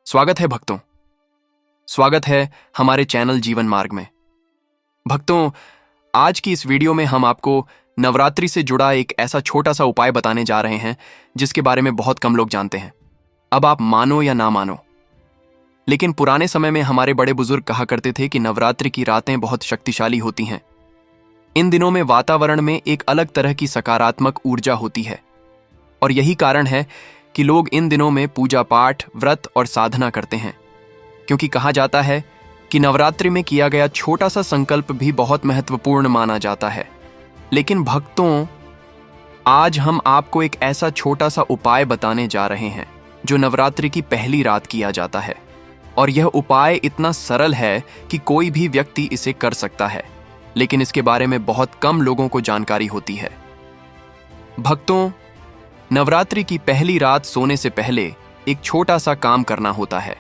स्वागत है भक्तों। स्वागत है हमारे चैनल जीवन मार्ग में। भक्तों, आज की इस वीडियो में हम आपको नवरात्रि से जुड़ा एक ऐसा छोटा सा उपाय बताने जा रहे हैं जिसके बारे में बहुत कम लोग जानते हैं। अब आप मानो या ना मानो, लेकिन पुराने समय में हमारे बड़े बुजुर्ग कहा करते थे कि नवरात्रि की रातें बहुत शक्तिशाली होती हैं। इन दिनों में वातावरण में एक अलग तरह की सकारात्मक ऊर्जा होती है और यही कारण है कि लोग इन दिनों में पूजा पाठ, व्रत और साधना करते हैं, क्योंकि कहा जाता है कि नवरात्रि में किया गया छोटा सा संकल्प भी बहुत महत्वपूर्ण माना जाता है। लेकिन भक्तों, आज हम आपको एक ऐसा छोटा सा उपाय बताने जा रहे हैं जो नवरात्रि की पहली रात किया जाता है, और यह उपाय इतना सरल है कि कोई भी व्यक्ति इसे कर सकता है, लेकिन इसके बारे में बहुत कम लोगों को जानकारी होती है। भक्तों, नवरात्रि की पहली रात सोने से पहले एक छोटा सा काम करना होता है।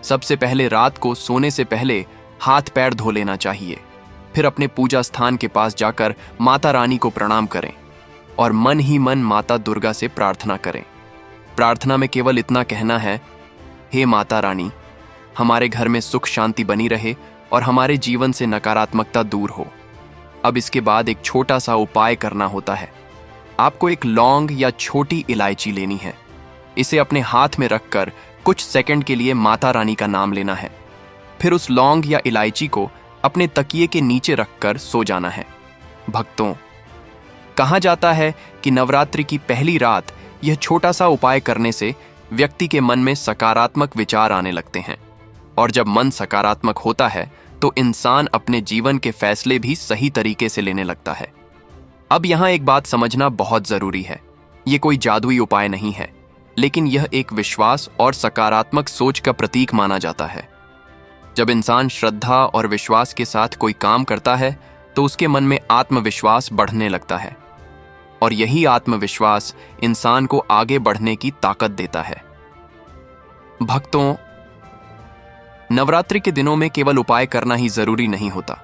सबसे पहले रात को सोने से पहले हाथ पैर धो लेना चाहिए। फिर अपने पूजा स्थान के पास जाकर माता रानी को प्रणाम करें और मन ही मन माता दुर्गा से प्रार्थना करें। प्रार्थना में केवल इतना कहना है, हे माता रानी, हमारे घर में सुख शांति बनी रहे और हमारे जीवन से नकारात्मकता दूर हो। अब इसके बाद एक छोटा सा उपाय करना होता है। आपको एक लौंग या छोटी इलायची लेनी है। इसे अपने हाथ में रखकर कुछ सेकंड के लिए माता रानी का नाम लेना है। फिर उस लौंग या इलायची को अपने तकिए के नीचे रखकर सो जाना है। भक्तों, कहा जाता है कि नवरात्रि की पहली रात यह छोटा सा उपाय करने से व्यक्ति के मन में सकारात्मक विचार आने लगते हैं, और जब मन सकारात्मक होता है तो इंसान अपने जीवन के फैसले भी सही तरीके से लेने लगता है। अब यहां एक बात समझना बहुत जरूरी है। यह कोई जादुई उपाय नहीं है, लेकिन यह एक विश्वास और सकारात्मक सोच का प्रतीक माना जाता है। जब इंसान श्रद्धा और विश्वास के साथ कोई काम करता है तो उसके मन में आत्मविश्वास बढ़ने लगता है, और यही आत्मविश्वास इंसान को आगे बढ़ने की ताकत देता है। भक्तों, नवरात्रि के दिनों में केवल उपाय करना ही जरूरी नहीं होता।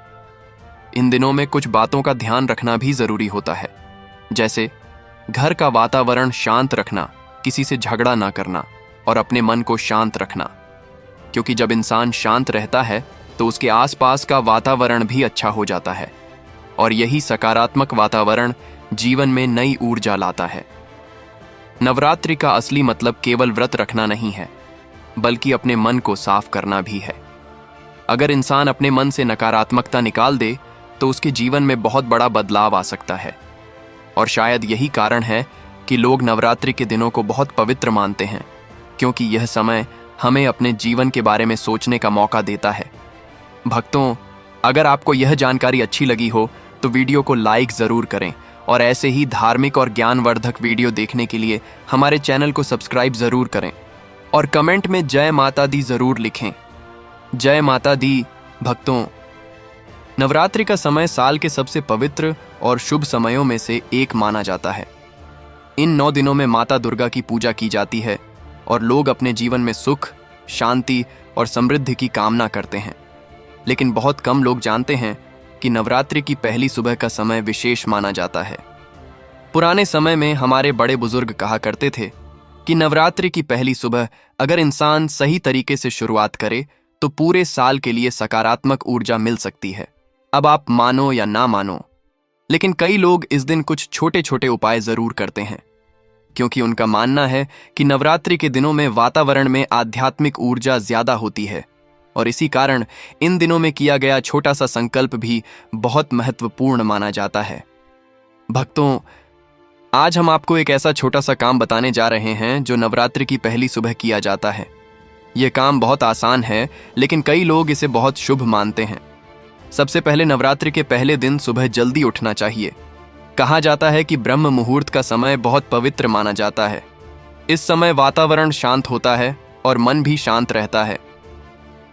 इन दिनों में कुछ बातों का ध्यान रखना भी जरूरी होता है, जैसे घर का वातावरण शांत रखना, किसी से झगड़ा ना करना और अपने मन को शांत रखना, क्योंकि जब इंसान शांत रहता है तो उसके आसपास का वातावरण भी अच्छा हो जाता है, और यही सकारात्मक वातावरण जीवन में नई ऊर्जा लाता है। नवरात्रि का असली मतलब केवल व्रत रखना नहीं है, बल्कि अपने मन को साफ करना भी है। अगर इंसान अपने मन से नकारात्मकता निकाल दे तो उसके जीवन में बहुत बड़ा बदलाव आ सकता है, और शायद यही कारण है कि लोग नवरात्रि के दिनों को बहुत पवित्र मानते हैं, क्योंकि यह समय हमें अपने जीवन के बारे में सोचने का मौका देता है। भक्तों, अगर आपको यह जानकारी अच्छी लगी हो तो वीडियो को लाइक जरूर करें, और ऐसे ही धार्मिक और ज्ञानवर्धक वीडियो देखने के लिए हमारे चैनल को सब्सक्राइब जरूर करें, और कमेंट में जय माता दी जरूर लिखें। जय माता दी। भक्तों, नवरात्रि का समय साल के सबसे पवित्र और शुभ समयों में से एक माना जाता है। इन 9 दिनों में माता दुर्गा की पूजा की जाती है और लोग अपने जीवन में सुख, शांति और समृद्धि की कामना करते हैं। लेकिन बहुत कम लोग जानते हैं कि नवरात्रि की पहली सुबह का समय विशेष माना जाता है। पुराने समय में हमारे बड़े बुजुर्ग कहा करते थे कि नवरात्रि की पहली सुबह अगर इंसान सही तरीके से शुरुआत करे तो पूरे साल के लिए सकारात्मक ऊर्जा मिल सकती है। अब आप मानो या ना मानो, लेकिन कई लोग इस दिन कुछ छोटे छोटे उपाय जरूर करते हैं, क्योंकि उनका मानना है कि नवरात्रि के दिनों में वातावरण में आध्यात्मिक ऊर्जा ज्यादा होती है, और इसी कारण इन दिनों में किया गया छोटा सा संकल्प भी बहुत महत्वपूर्ण माना जाता है। भक्तों, आज हम आपको एक ऐसा छोटा सा काम बताने जा रहे हैं जो नवरात्रि की पहली सुबह किया जाता है। यह काम बहुत आसान है, लेकिन कई लोग इसे बहुत शुभ मानते हैं। सबसे पहले नवरात्रि के पहले दिन सुबह जल्दी उठना चाहिए। कहा जाता है कि ब्रह्म मुहूर्त का समय बहुत पवित्र माना जाता है। इस समय वातावरण शांत होता है और मन भी शांत रहता है।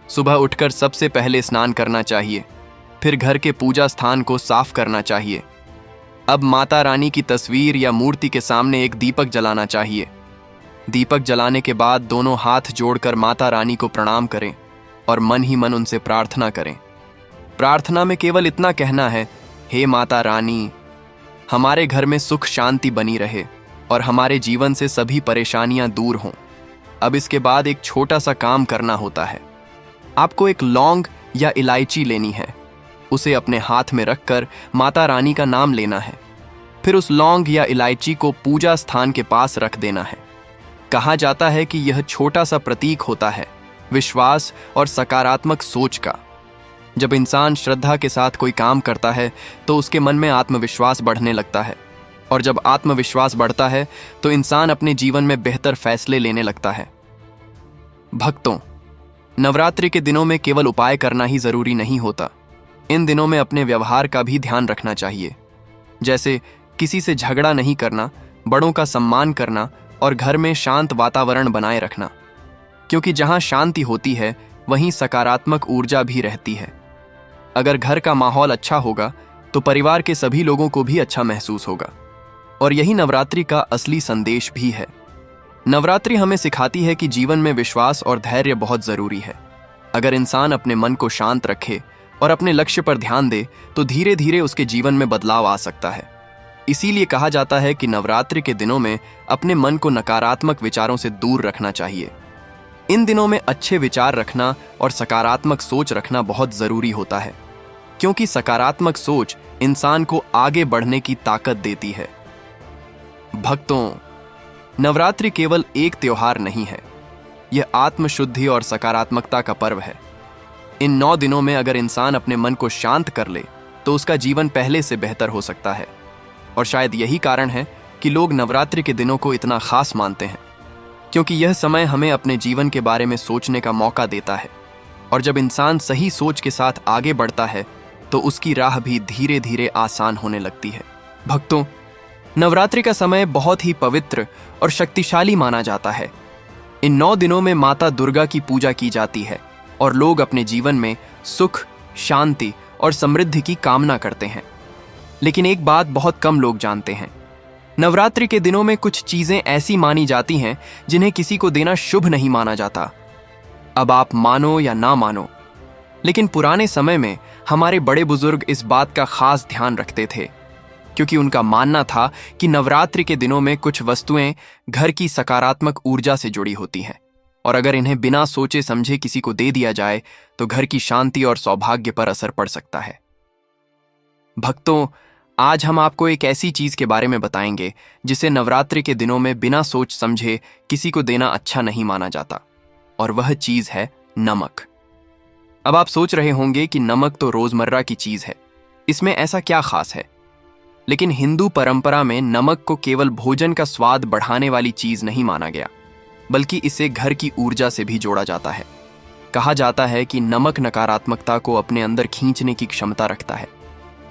सुबह उठकर सबसे पहले स्नान करना चाहिए, फिर घर के पूजा स्थान को साफ करना चाहिए। अब माता रानी की तस्वीर या मूर्ति के सामने एक दीपक जलाना चाहिए। दीपक जलाने के बाद दोनों हाथ जोड़कर माता रानी को प्रणाम करें और मन ही मन उनसे प्रार्थना करें। प्रार्थना में केवल इतना कहना है, हे माता रानी, हमारे घर में सुख शांति बनी रहे और हमारे जीवन से सभी परेशानियां दूर हों। अब इसके बाद एक छोटा सा काम करना होता है। आपको एक लौंग या इलायची लेनी है। उसे अपने हाथ में रखकर माता रानी का नाम लेना है। फिर उस लौंग या इलायची को पूजा स्थान के पास रख देना है। कहा जाता है कि यह छोटा सा प्रतीक होता है विश्वास और सकारात्मक सोच का। जब इंसान श्रद्धा के साथ कोई काम करता है तो उसके मन में आत्मविश्वास बढ़ने लगता है, और जब आत्मविश्वास बढ़ता है तो इंसान अपने जीवन में बेहतर फैसले लेने लगता है। भक्तों, नवरात्रि के दिनों में केवल उपाय करना ही जरूरी नहीं होता। इन दिनों में अपने व्यवहार का भी ध्यान रखना चाहिए, जैसे किसी से झगड़ा नहीं करना, बड़ों का सम्मान करना और घर में शांत वातावरण बनाए रखना, क्योंकि जहां शांति होती है वहीं सकारात्मक ऊर्जा भी रहती है। अगर घर का माहौल अच्छा होगा तो परिवार के सभी लोगों को भी अच्छा महसूस होगा, और यही नवरात्रि का असली संदेश भी है। नवरात्रि हमें सिखाती है कि जीवन में विश्वास और धैर्य बहुत जरूरी है। अगर इंसान अपने मन को शांत रखे और अपने लक्ष्य पर ध्यान दे तो धीरे धीरे उसके जीवन में बदलाव आ सकता है। इसीलिए कहा जाता है कि नवरात्रि के दिनों में अपने मन को नकारात्मक विचारों से दूर रखना चाहिए। इन दिनों में अच्छे विचार रखना और सकारात्मक सोच रखना बहुत जरूरी होता है, क्योंकि सकारात्मक सोच इंसान को आगे बढ़ने की ताकत देती है। भक्तों, नवरात्रि केवल एक त्योहार नहीं है, यह आत्मशुद्धि और सकारात्मकता का पर्व है। इन 9 दिनों में अगर इंसान अपने मन को शांत कर ले तो उसका जीवन पहले से बेहतर हो सकता है, और शायद यही कारण है कि लोग नवरात्रि के दिनों को इतना खास मानते हैं, क्योंकि यह समय हमें अपने जीवन के बारे में सोचने का मौका देता है। और जब इंसान सही सोच के साथ आगे बढ़ता है तो उसकी राह भी धीरे धीरे आसान होने लगती है। भक्तों, नवरात्रि का समय बहुत ही पवित्र और शक्तिशाली माना जाता है। इन 9 दिनों में माता दुर्गा की पूजा की जाती है और लोग अपने जीवन में सुख, शांति और समृद्धि की कामना करते हैं। लेकिन एक बात बहुत कम लोग जानते हैं, नवरात्रि के दिनों में कुछ चीजें ऐसी मानी जाती हैं जिन्हें किसी को देना शुभ नहीं माना जाता। अब आप मानो या ना मानो, लेकिन पुराने समय में हमारे बड़े बुजुर्ग इस बात का खास ध्यान रखते थे, क्योंकि उनका मानना था कि नवरात्रि के दिनों में कुछ वस्तुएं घर की सकारात्मक ऊर्जा से जुड़ी होती हैं, और अगर इन्हें बिना सोचे समझे किसी को दे दिया जाए तो घर की शांति और सौभाग्य पर असर पड़ सकता है। भक्तों, आज हम आपको एक ऐसी चीज के बारे में बताएंगे जिसे नवरात्रि के दिनों में बिना सोच समझे किसी को देना अच्छा नहीं माना जाता, और वह चीज है नमक। अब आप सोच रहे होंगे कि नमक तो रोजमर्रा की चीज है, इसमें ऐसा क्या खास है? लेकिन हिंदू परंपरा में नमक को केवल भोजन का स्वाद बढ़ाने वाली चीज नहीं माना गया, बल्कि इसे घर की ऊर्जा से भी जोड़ा जाता है। कहा जाता है कि नमक नकारात्मकता को अपने अंदर खींचने की क्षमता रखता है।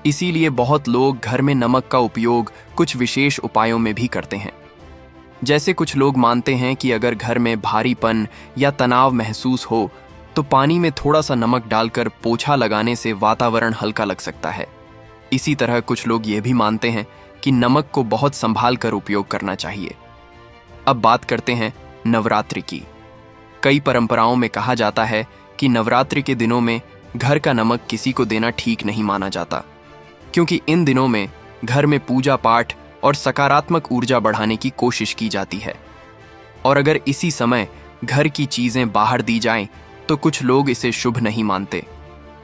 इसीलिए बहुत लोग घर में नमक का उपयोग कुछ विशेष उपायों में भी करते हैं। जैसे कुछ लोग मानते हैं कि अगर घर में भारीपन या तनाव महसूस हो तो पानी में थोड़ा सा नमक डालकर पोछा लगाने से वातावरण हल्का लग सकता है। इसी तरह कुछ लोग ये भी मानते हैं कि नमक को बहुत संभाल कर उपयोग करना चाहिए। अब बात करते हैं नवरात्रि की। कई परंपराओं में कहा जाता है कि नवरात्रि के दिनों में घर का नमक किसी को देना ठीक नहीं माना जाता, क्योंकि इन दिनों में घर में पूजा पाठ और सकारात्मक ऊर्जा बढ़ाने की कोशिश की जाती है। और अगर इसी समय घर की चीजें बाहर दी जाएं तो कुछ लोग इसे शुभ नहीं मानते।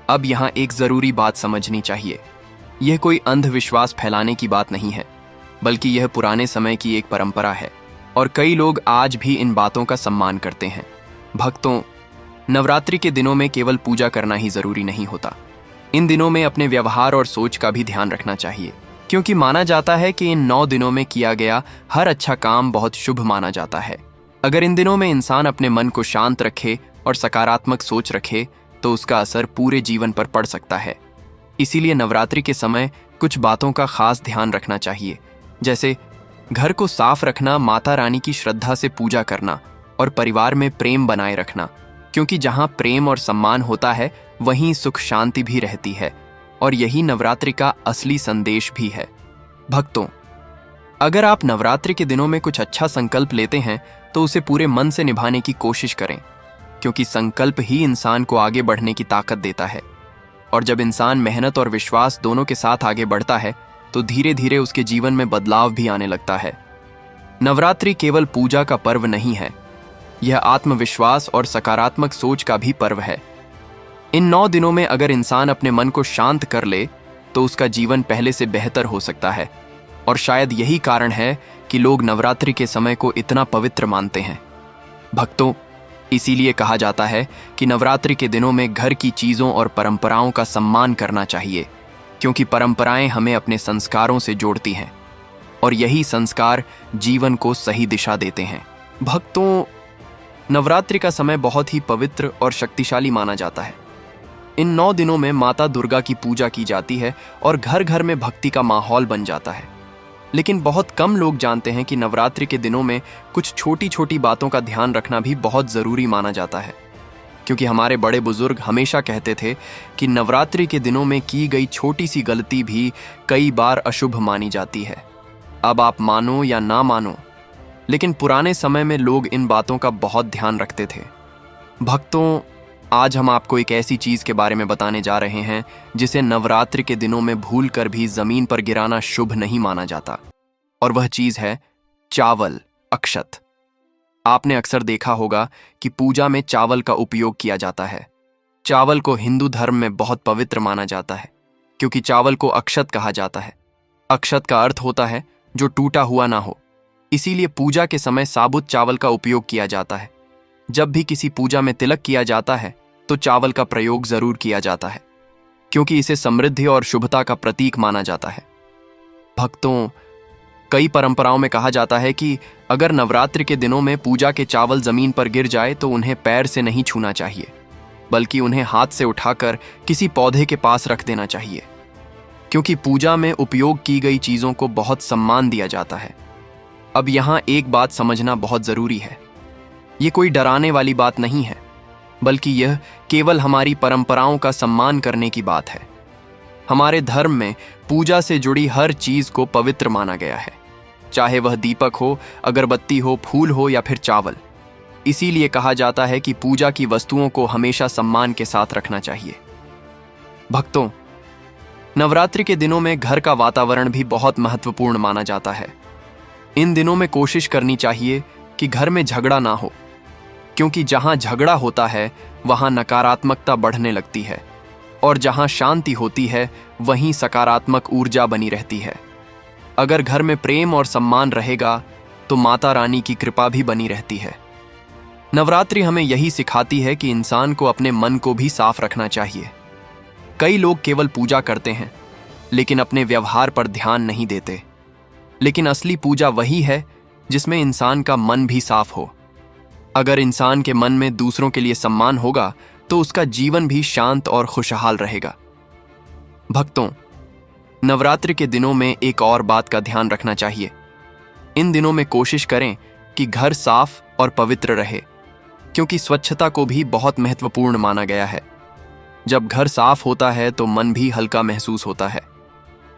अब यहाँ एक जरूरी बात समझनी चाहिए, यह कोई अंधविश्वास फैलाने की बात नहीं है, बल्कि यह पुराने समय की एक परंपरा है, और कई लोग आज भी इन बातों का सम्मान करते हैं। भक्तों, नवरात्रि के दिनों में केवल पूजा करना ही जरूरी नहीं होता। इन दिनों में अपने व्यवहार और सोच का भी ध्यान रखना चाहिए, क्योंकि माना जाता है कि इन 9 दिनों में किया गया हर अच्छा काम बहुत शुभ माना जाता है। अगर इन दिनों में इंसान अपने मन को शांत रखे और सकारात्मक सोच रखे तो उसका असर पूरे जीवन पर पड़ सकता है। इसीलिए नवरात्रि के समय कुछ बातों का खास ध्यान रखना चाहिए, जैसे घर को साफ रखना, माता रानी की श्रद्धा से पूजा करना और परिवार में प्रेम बनाए रखना, क्योंकि जहां प्रेम और सम्मान होता है वहीं सुख शांति भी रहती है, और यही नवरात्रि का असली संदेश भी है। भक्तों, अगर आप नवरात्रि के दिनों में कुछ अच्छा संकल्प लेते हैं तो उसे पूरे मन से निभाने की कोशिश करें, क्योंकि संकल्प ही इंसान को आगे बढ़ने की ताकत देता है। और जब इंसान मेहनत और विश्वास दोनों के साथ आगे बढ़ता है तो धीरे धीरे उसके जीवन में बदलाव भी आने लगता है। नवरात्रि केवल पूजा का पर्व नहीं है, यह आत्मविश्वास और सकारात्मक सोच का भी पर्व है। इन 9 दिनों में अगर इंसान अपने मन को शांत कर ले तो उसका जीवन पहले से बेहतर हो सकता है। और शायद यही कारण है कि लोग नवरात्रि के समय को इतना पवित्र मानते हैं। भक्तों, इसीलिए कहा जाता है कि नवरात्रि के दिनों में घर की चीजों और परंपराओं का सम्मान करना चाहिए, क्योंकि परंपराएं हमें अपने संस्कारों से जोड़ती हैं और यही संस्कार जीवन को सही दिशा देते हैं। भक्तों, नवरात्रि का समय बहुत ही पवित्र और शक्तिशाली माना जाता है। इन 9 दिनों में माता दुर्गा की पूजा की जाती है और घर घर में भक्ति का माहौल बन जाता है। लेकिन बहुत कम लोग जानते हैं कि नवरात्रि के दिनों में कुछ छोटी छोटी बातों का ध्यान रखना भी बहुत ज़रूरी माना जाता है, क्योंकि हमारे बड़े बुजुर्ग हमेशा कहते थे कि नवरात्रि के दिनों में की गई छोटी सी गलती भी कई बार अशुभ मानी जाती है। अब आप मानो या ना मानो, लेकिन पुराने समय में लोग इन बातों का बहुत ध्यान रखते थे। भक्तों, आज हम आपको एक ऐसी चीज के बारे में बताने जा रहे हैं जिसे नवरात्रि के दिनों में भूलकर भी जमीन पर गिराना शुभ नहीं माना जाता, और वह चीज है चावल, अक्षत। आपने अक्सर देखा होगा कि पूजा में चावल का उपयोग किया जाता है। चावल को हिंदू धर्म में बहुत पवित्र माना जाता है, क्योंकि चावल को अक्षत कहा जाता है। अक्षत का अर्थ होता है जो टूटा हुआ ना हो, इसीलिए पूजा के समय साबुत चावल का उपयोग किया जाता है। जब भी किसी पूजा में तिलक किया जाता है तो चावल का प्रयोग जरूर किया जाता है, क्योंकि इसे समृद्धि और शुभता का प्रतीक माना जाता है। भक्तों, कई परंपराओं में कहा जाता है कि अगर नवरात्रि के दिनों में पूजा के चावल जमीन पर गिर जाए तो उन्हें पैर से नहीं छूना चाहिए, बल्कि उन्हें हाथ से उठाकर किसी पौधे के पास रख देना चाहिए, क्योंकि पूजा में उपयोग की गई चीजों को बहुत सम्मान दिया जाता है। अब यहां एक बात समझना बहुत जरूरी है। ये कोई डराने वाली बात नहीं है, बल्कि यह केवल हमारी परंपराओं का सम्मान करने की बात है। हमारे धर्म में पूजा से जुड़ी हर चीज को पवित्र माना गया है, चाहे वह दीपक हो, अगरबत्ती हो, फूल हो या फिर चावल। इसीलिए कहा जाता है कि पूजा की वस्तुओं को हमेशा सम्मान के साथ रखना चाहिए। भक्तों, नवरात्रि के दिनों में घर का वातावरण भी बहुत महत्वपूर्ण माना जाता है। इन दिनों में कोशिश करनी चाहिए कि घर में झगड़ा ना हो, क्योंकि जहां झगड़ा होता है वहां नकारात्मकता बढ़ने लगती है, और जहां शांति होती है वहीं सकारात्मक ऊर्जा बनी रहती है। अगर घर में प्रेम और सम्मान रहेगा तो माता रानी की कृपा भी बनी रहती है। नवरात्रि हमें यही सिखाती है कि इंसान को अपने मन को भी साफ रखना चाहिए। कई लोग केवल पूजा करते हैं लेकिन अपने व्यवहार पर ध्यान नहीं देते। लेकिन असली पूजा वही है जिसमें इंसान का मन भी साफ हो। अगर इंसान के मन में दूसरों के लिए सम्मान होगा तो उसका जीवन भी शांत और खुशहाल रहेगा। भक्तों, नवरात्रि के दिनों में एक और बात का ध्यान रखना चाहिए। इन दिनों में कोशिश करें कि घर साफ और पवित्र रहे, क्योंकि स्वच्छता को भी बहुत महत्वपूर्ण माना गया है। जब घर साफ होता है तो मन भी हल्का महसूस होता है,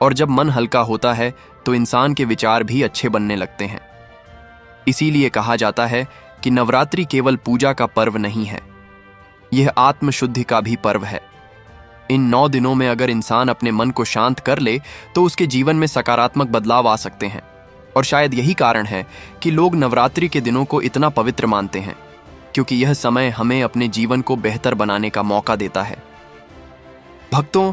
और जब मन हल्का होता है तो इंसान के विचार भी अच्छे बनने लगते हैं। इसीलिए कहा जाता है कि नवरात्रि केवल पूजा का पर्व नहीं है, यह आत्मशुद्धि का भी पर्व है। इन 9 दिनों में अगर इंसान अपने मन को शांत कर ले तो उसके जीवन में सकारात्मक बदलाव आ सकते हैं, और शायद यही कारण है कि लोग नवरात्रि के दिनों को इतना पवित्र मानते हैं, क्योंकि यह समय हमें अपने जीवन को बेहतर बनाने का मौका देता है। भक्तों,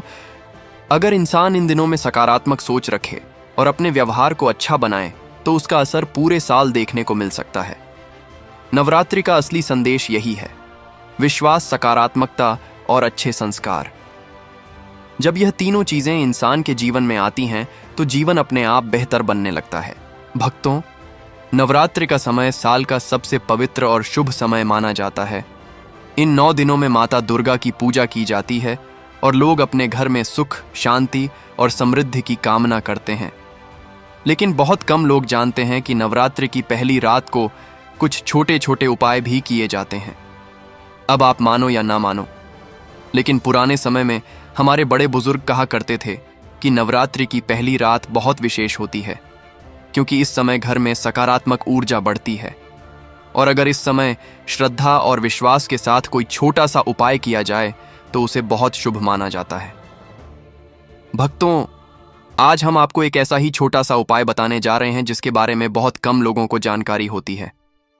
अगर इंसान इन दिनों में सकारात्मक सोच रखे और अपने व्यवहार को अच्छा बनाए तो उसका असर पूरे साल देखने को मिल सकता है। नवरात्रि का असली संदेश यही है: विश्वास, सकारात्मकता और अच्छे संस्कार। जब यह तीनों चीजें इंसान के जीवन में आती हैं तो जीवन अपने आप बेहतर बनने लगता है। भक्तों, नवरात्रि का समय साल का सबसे पवित्र और शुभ समय माना जाता है। इन 9 दिनों में माता दुर्गा की पूजा की जाती है और लोग अपने घर में सुख, शांति और समृद्धि की कामना करते हैं। लेकिन बहुत कम लोग जानते हैं कि नवरात्रि की पहली रात को कुछ छोटे छोटे उपाय भी किए जाते हैं। अब आप मानो या ना मानो, लेकिन पुराने समय में हमारे बड़े बुजुर्ग कहा करते थे कि नवरात्रि की पहली रात बहुत विशेष होती है, क्योंकि इस समय घर में सकारात्मक ऊर्जा बढ़ती है, और अगर इस समय श्रद्धा और विश्वास के साथ कोई छोटा सा उपाय किया जाए तो उसे बहुत शुभ माना जाता है। भक्तों, आज हम आपको एक ऐसा ही छोटा सा उपाय बताने जा रहे हैं जिसके बारे में बहुत कम लोगों को जानकारी होती है,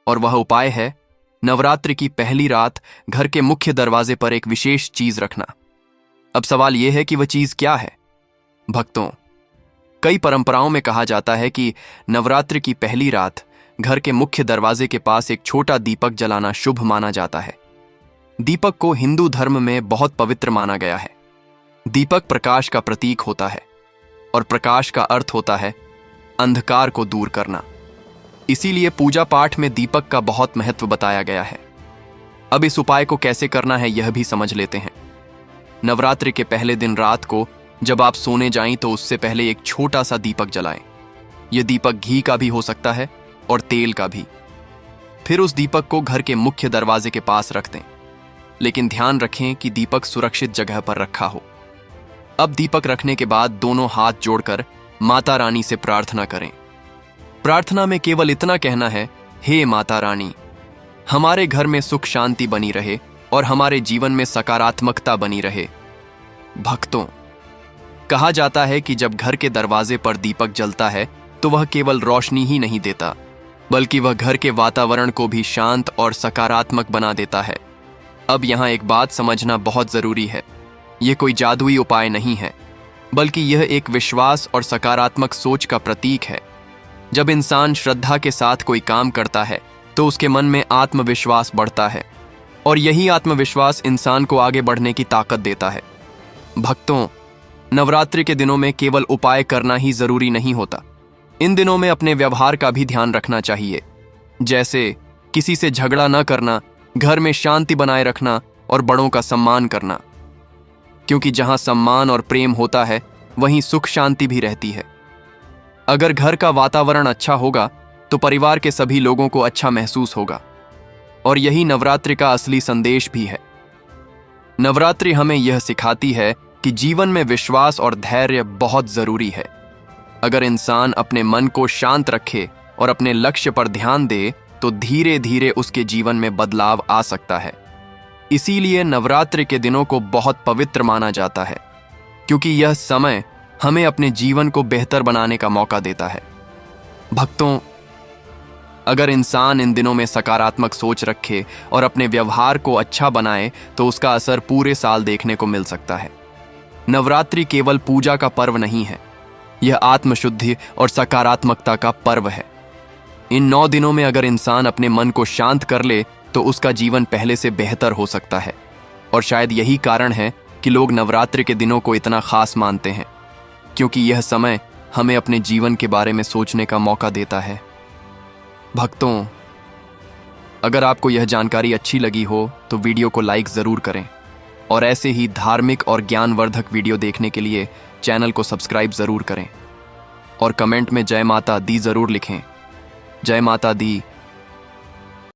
और वह उपाय है नवरात्रि की पहली रात घर के मुख्य दरवाजे पर एक विशेष चीज रखना। अब सवाल यह है कि वह चीज क्या है। भक्तों, कई परंपराओं में कहा जाता है कि नवरात्रि की पहली रात घर के मुख्य दरवाजे के पास एक छोटा दीपक जलाना शुभ माना जाता है। दीपक को हिंदू धर्म में बहुत पवित्र माना गया है। दीपक प्रकाश का प्रतीक होता है और प्रकाश का अर्थ होता है अंधकार को दूर करना। इसीलिए पूजा पाठ में दीपक का बहुत महत्व बताया गया है। अब इस उपाय को कैसे करना है यह भी समझ लेते हैं। नवरात्रि के पहले दिन रात को जब आप सोने जाएं तो उससे पहले एक छोटा सा दीपक जलाएं। यह दीपक घी का भी हो सकता है और तेल का भी। फिर उस दीपक को घर के मुख्य दरवाजे के पास रख दें, लेकिन ध्यान रखें कि दीपक सुरक्षित जगह पर रखा हो। अब दीपक रखने के बाद दोनों हाथ जोड़कर माता रानी से प्रार्थना करें। प्रार्थना में केवल इतना कहना है, हे माता रानी, हमारे घर में सुख शांति बनी रहे और हमारे जीवन में सकारात्मकता बनी रहे। भक्तों, कहा जाता है कि जब घर के दरवाजे पर दीपक जलता है तो वह केवल रोशनी ही नहीं देता, बल्कि वह घर के वातावरण को भी शांत और सकारात्मक बना देता है। अब यहाँ एक बात समझना बहुत जरूरी है। यह कोई जादुई उपाय नहीं है, बल्कि यह एक विश्वास और सकारात्मक सोच का प्रतीक है। जब इंसान श्रद्धा के साथ कोई काम करता है तो उसके मन में आत्मविश्वास बढ़ता है और यही आत्मविश्वास इंसान को आगे बढ़ने की ताकत देता है। भक्तों, नवरात्रि के दिनों में केवल उपाय करना ही जरूरी नहीं होता। इन दिनों में अपने व्यवहार का भी ध्यान रखना चाहिए, जैसे किसी से झगड़ा न करना, घर में शांति बनाए रखना और बड़ों का सम्मान करना। क्योंकि जहां सम्मान और प्रेम होता है वहीं सुख शांति भी रहती है। अगर घर का वातावरण अच्छा होगा तो परिवार के सभी लोगों को अच्छा महसूस होगा और यही नवरात्रि का असली संदेश भी है। नवरात्रि हमें यह सिखाती है कि जीवन में विश्वास और धैर्य बहुत जरूरी है। अगर इंसान अपने मन को शांत रखे और अपने लक्ष्य पर ध्यान दे तो धीरे धीरे उसके जीवन में बदलाव आ सकता है। इसीलिए नवरात्रि के दिनों को बहुत पवित्र माना जाता है, क्योंकि यह समय हमें अपने जीवन को बेहतर बनाने का मौका देता है। भक्तों, अगर इंसान इन दिनों में सकारात्मक सोच रखे और अपने व्यवहार को अच्छा बनाए तो उसका असर पूरे साल देखने को मिल सकता है। नवरात्रि केवल पूजा का पर्व नहीं है, यह आत्मशुद्धि और सकारात्मकता का पर्व है। इन 9 दिनों में अगर इंसान अपने मन को शांत कर ले तो उसका जीवन पहले से बेहतर हो सकता है। और शायद यही कारण है कि लोग नवरात्रि के दिनों को इतना खास मानते हैं, क्योंकि यह समय हमें अपने जीवन के बारे में सोचने का मौका देता है। भक्तों, अगर आपको यह जानकारी अच्छी लगी हो तो वीडियो को लाइक जरूर करें और ऐसे ही धार्मिक और ज्ञानवर्धक वीडियो देखने के लिए चैनल को सब्सक्राइब जरूर करें और कमेंट में जय माता दी जरूर लिखें। जय माता दी।